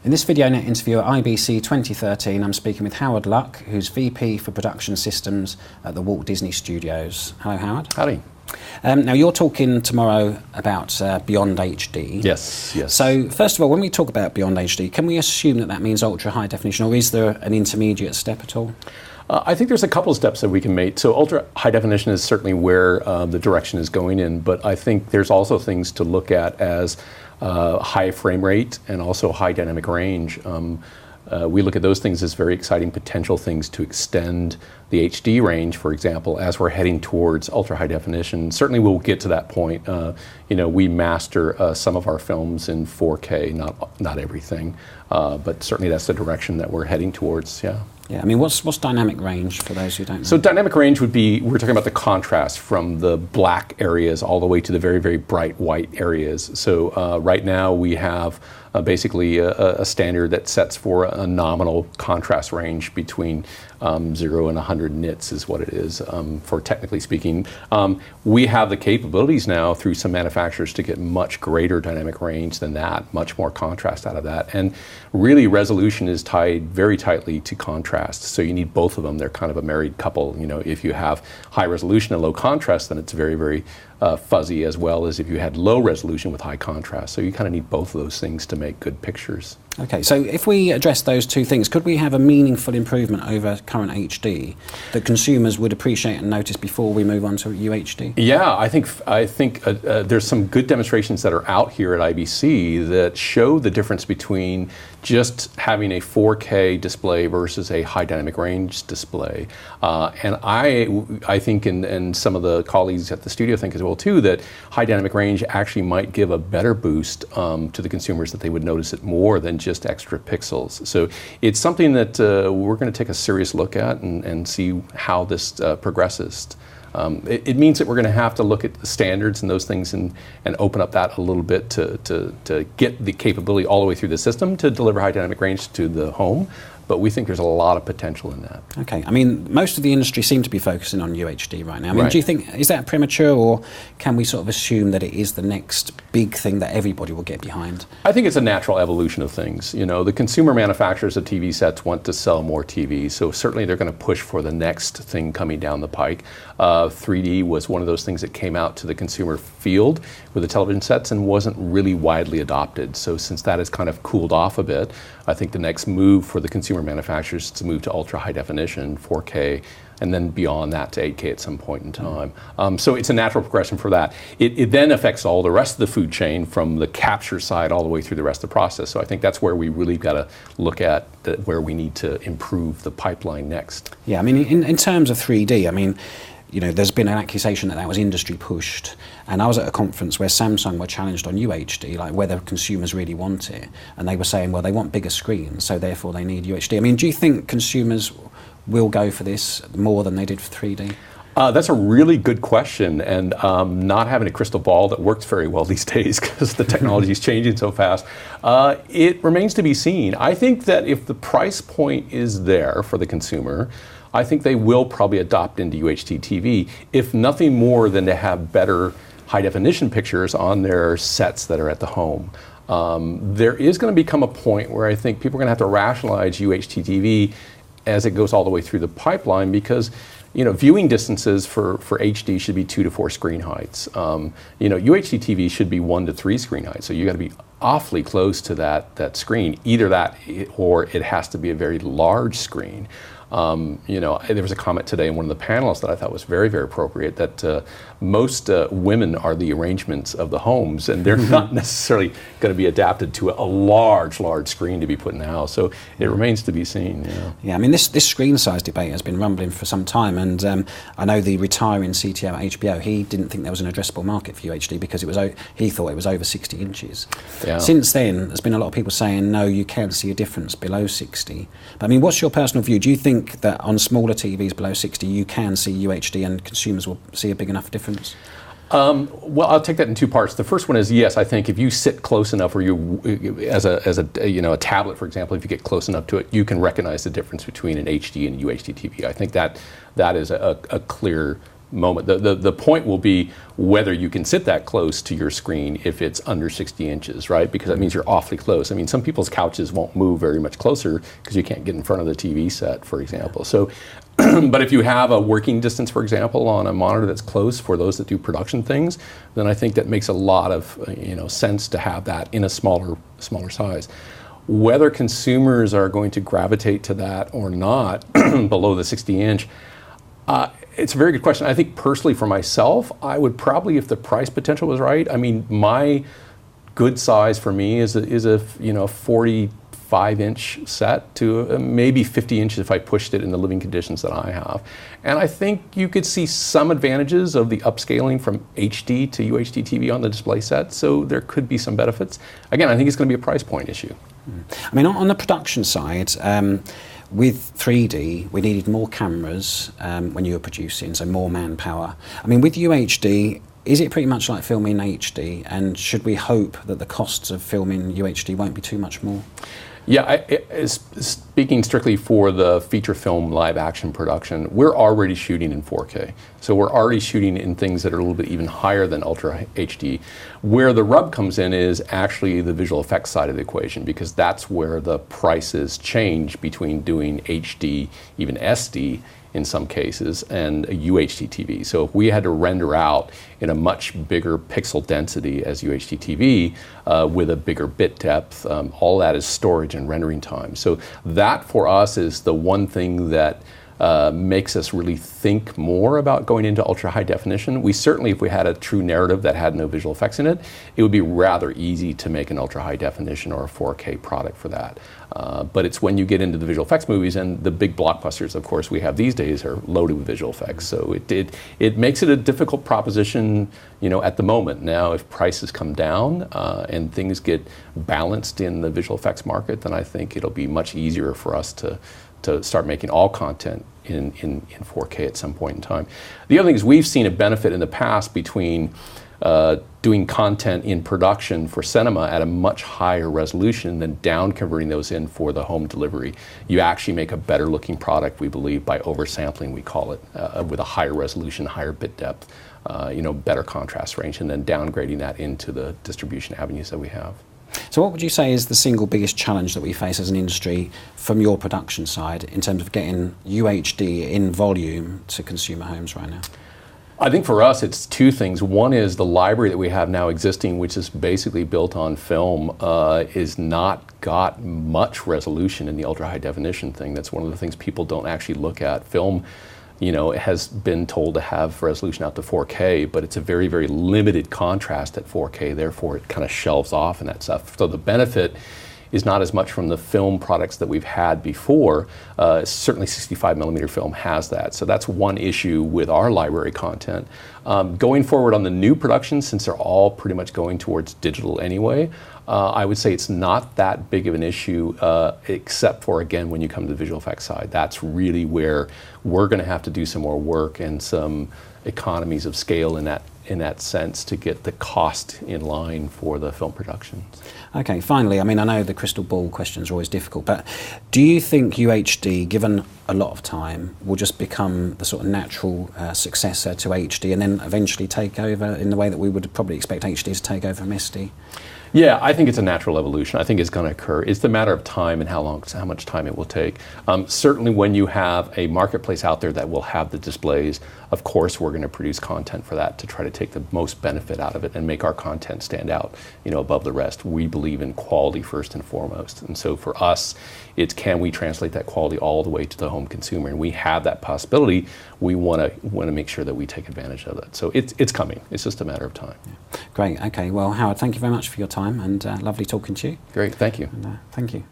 In this video net interview at IBC 2013, I'm speaking with Howard Lukk, who's VP for Production Systems at the Walt Disney Studios. Hello, Howard. Howdy. Now, you're talking tomorrow about Beyond HD. Yes, yes. So, first of all, when we talk about Beyond HD, can we assume that that means ultra high definition, or is there an intermediate step at all? I think there's a couple of steps that we can make. So ultra high definition is certainly where the direction is going in, but I think there's also things to look at as high frame rate and also high dynamic range. We look at those things as very exciting potential things to extend the HD range, for example, as we're heading towards ultra high definition. Certainly we'll get to that point. We master some of our films in 4K, not everything, but certainly that's the direction that we're heading towards, yeah. Yeah, I mean, what's dynamic range for those who don't know? So dynamic range would be, we're talking about the contrast from the black areas all the way to the very, very bright white areas. So right now we have basically a standard that sets for a nominal contrast range between 0 and 100 nits is what it is, for technically speaking. We have the capabilities now through some manufacturers to get much greater dynamic range than that, much more contrast out of that. And really resolution is tied very tightly to contrast. So you need both of them. They're kind of a married couple. If you have high resolution and low contrast, then it's very, very fuzzy, as well as if you had low resolution with high contrast. So you kind of need both of those things to make good pictures. Okay, so if we address those two things, could we have a meaningful improvement over current HD that consumers would appreciate and notice before we move on to UHD? Yeah, I think there's some good demonstrations that are out here at IBC that show the difference between just having a 4K display versus a high dynamic range display. And I think, and some of the colleagues at the studio think as well too, that high dynamic range actually might give a better boost to the consumers, that they would notice it more than just extra pixels. So it's something that we're going to take a serious look at and see how this progresses. It means that we're going to have to look at the standards and those things and open up that a little bit to get the capability all the way through the system to deliver high dynamic range to the home. But we think there's a lot of potential in that. Okay, I mean, most of the industry seem to be focusing on UHD right now. I mean, right. Do you think, is that premature, or can we sort of assume that it is the next big thing that everybody will get behind? I think it's a natural evolution of things. The consumer manufacturers of TV sets want to sell more TVs, so certainly they're going to push for the next thing coming down the pike. 3D was one of those things that came out to the consumer field with the television sets and wasn't really widely adopted. So since that has kind of cooled off a bit, I think the next move for the consumer manufacturers to move to ultra high definition, 4K, and then beyond that to 8K at some point in time. So it's a natural progression for that. It then affects all the rest of the food chain, from the capture side all the way through the rest of the process. So I think that's where we really got to look at where we need to improve the pipeline next. Yeah, I mean, in terms of 3D, I mean, there's been an accusation that was industry pushed, and I was at a conference where Samsung were challenged on UHD, like whether consumers really want it, and they were saying, well, they want bigger screens, so therefore they need UHD. I mean, do you think consumers will go for this more than they did for 3D? That's a really good question, and not having a crystal ball that works very well these days because the technology is changing so fast, it remains to be seen. I think that if the price point is there for the consumer, I think they will probably adopt into UHD TV, if nothing more than to have better high definition pictures on their sets that are at the home. There is going to become a point where I think people are going to have to rationalize UHD TV as it goes all the way through the pipeline, because viewing distances for HD should be 2 to 4 screen heights. UHD TV should be 1 to 3 screen heights, so you got to be awfully close to that screen. Either that, or it has to be a very large screen. There was a comment today in one of the panelists that I thought was very, very appropriate, that most women are the arrangements of the homes, and they're not necessarily going to be adapted to a large screen to be put in the house. So it remains to be seen. Yeah, I mean, this screen size debate has been rumbling for some time, and I know the retiring CTO at HBO, he didn't think there was an addressable market for UHD because he thought it was over 60 inches. Yeah. Since then, there's been a lot of people saying, no, you can see a difference below 60. But I mean, what's your personal view? Do you think that on smaller TVs below 60, you can see UHD and consumers will see a big enough difference? Well, I'll take that in two parts. The first one is, yes, I think if you sit close enough, or as a tablet, for example, if you get close enough to it, you can recognize the difference between an HD and a UHD TV. I think that is a clear moment. The point will be whether you can sit that close to your screen if it's under 60 inches, right? Because that means you're awfully close. I mean, some people's couches won't move very much closer because you can't get in front of the TV set, for example. So, but if you have a working distance, for example, on a monitor that's close for those that do production things, then I think that makes a lot of sense to have that in a smaller size. Whether consumers are going to gravitate to that or not below the 60-inch, it's a very good question. I think personally for myself, I would probably, if the price potential was right, I mean, my good size for me is a 45-inch set to maybe 50 inches if I pushed it in the living conditions that I have. And I think you could see some advantages of the upscaling from HD to UHD TV on the display set, so there could be some benefits. Again, I think it's going to be a price point issue. I mean, on the production side, with 3D, we needed more cameras when you were producing, so more manpower. I mean, with UHD, is it pretty much like filming HD, and should we hope that the costs of filming UHD won't be too much more? Yeah, speaking strictly for the feature film live action production, we're already shooting in 4K. So we're already shooting in things that are a little bit even higher than Ultra HD. Where the rub comes in is actually the visual effects side of the equation, because that's where the prices change between doing HD, even SD, in some cases, and a UHD TV. So if we had to render out in a much bigger pixel density as UHD TV with a bigger bit depth, all that is storage and rendering time. So that for us is the one thing that makes us really think more about going into ultra high definition. We certainly, if we had a true narrative that had no visual effects in it, it would be rather easy to make an ultra high definition or a 4K product for that. But it's when you get into the visual effects movies, and the big blockbusters, of course, we have these days are loaded with visual effects. So it makes it a difficult proposition, at the moment. Now, if prices come down and things get balanced in the visual effects market, then I think it'll be much easier for us to start making all content in 4K at some point in time. The other thing is we've seen a benefit in the past between doing content in production for cinema at a much higher resolution than down converting those in for the home delivery. You actually make a better looking product, we believe, by oversampling, we call it, with a higher resolution, higher bit depth, better contrast range, and then downgrading that into the distribution avenues that we have. So what would you say is the single biggest challenge that we face as an industry from your production side in terms of getting UHD in volume to consumer homes right now? I think for us it's two things. One is the library that we have now existing, which is basically built on film, is not got much resolution in the ultra high definition thing. That's one of the things people don't actually look at. Film, it has been told to have resolution out to 4K, but it's a very, very limited contrast at 4K, therefore it kind of shelves off and that stuff. So the benefit is not as much from the film products that we've had before. Certainly 65 millimeter film has that. So that's one issue with our library content. Going forward on the new productions, since they're all pretty much going towards digital anyway, I would say it's not that big of an issue, except for, again, when you come to the visual effects side. That's really where we're going to have to do some more work and some economies of scale in that sense to get the cost in line for the film productions. Okay, finally, I mean, I know the crystal ball questions are always difficult, but do you think UHD, given a lot of time, will just become the sort of natural successor to HD and then eventually take over in the way that we would probably expect HD to take over from SD? Yeah, I think it's a natural evolution. I think it's going to occur. It's the matter of time and how much time it will take. Certainly when you have a marketplace out there that will have the displays, of course we're going to produce content for that to try to take the most benefit out of it and make our content stand out, above the rest. We believe in quality first and foremost. And so for us, it's can we translate that quality all the way to the home consumer? And we have that possibility. We want to make sure that we take advantage of that. So it's coming. It's just a matter of time. Yeah. Great. Okay. Well, Howard, thank you very much for your time, and lovely talking to you. Great. Thank you. And, thank you.